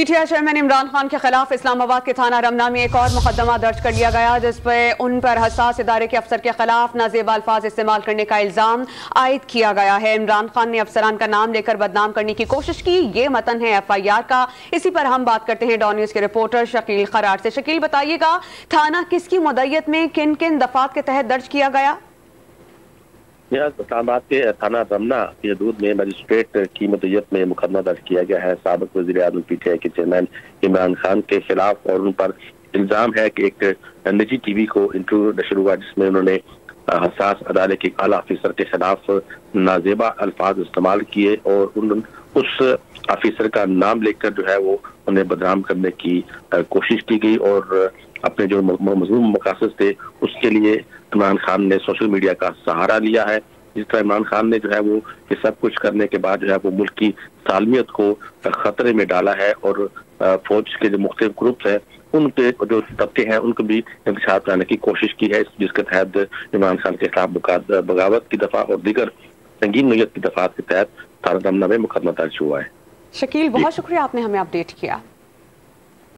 PTI chairman Imran Khan के खिलाफ इस्लामाबाद के थाना रमना में एक और मुकदमा दर्ज कर लिया गया, जिसपे उन पर हसास इदारे के अफसर के खिलाफ नाजेब अल्फाज इस्तेमाल करने का इल्जाम आयद किया गया है। इमरान खान ने अफसरान का नाम लेकर बदनाम करने की कोशिश की। ये मतन है FIR का। इसी पर हम बात करते हैं डॉन न्यूज के रिपोर्टर शकील खरार से। शकील, बताइएगा थाना किसकी मुद्दत में किन किन दफात के तहत दर्ज किया गया? इस्लामाबाद के थाना रमना की हदूद में मजिस्ट्रेट की मुद्दत में मुकदमा दर्ज किया गया है। साबिक वज़ीर आज़म PTI के चेयरमैन इमरान खान के खिलाफ, और उन पर इल्जाम है कि एक निजी TV को इंटरव्यू नशर हुआ जिसमें उन्होंने हसास अदालत के आला ऑफिसर के खिलाफ नाजेबा अल्फाज इस्तेमाल किए और उस ऑफिसर का नाम लेकर जो है वो उन्हें बदनाम करने की कोशिश की गई, और अपने जो मज़मूम मकासद थे उसके लिए इमरान खान ने सोशल मीडिया का सहारा लिया है। जिस तरह इमरान खान ने जो है वो ये सब कुछ करने के बाद जो है वो मुल्क की सालमियत को खतरे में डाला है, और फौज के जो मुख्तलिफ ग्रुप हैं उनके जो तबके हैं उनको भी इंतशार कराने की कोशिश की है, जिसके तहत इमरान खान के खिलाफ बगावत की दफा और दीगर संगीन नोयत की दफात के तहत थाना रमना में मुकदमा दर्ज हुआ है। शकील, बहुत शुक्रिया, आपने हमें अपडेट किया।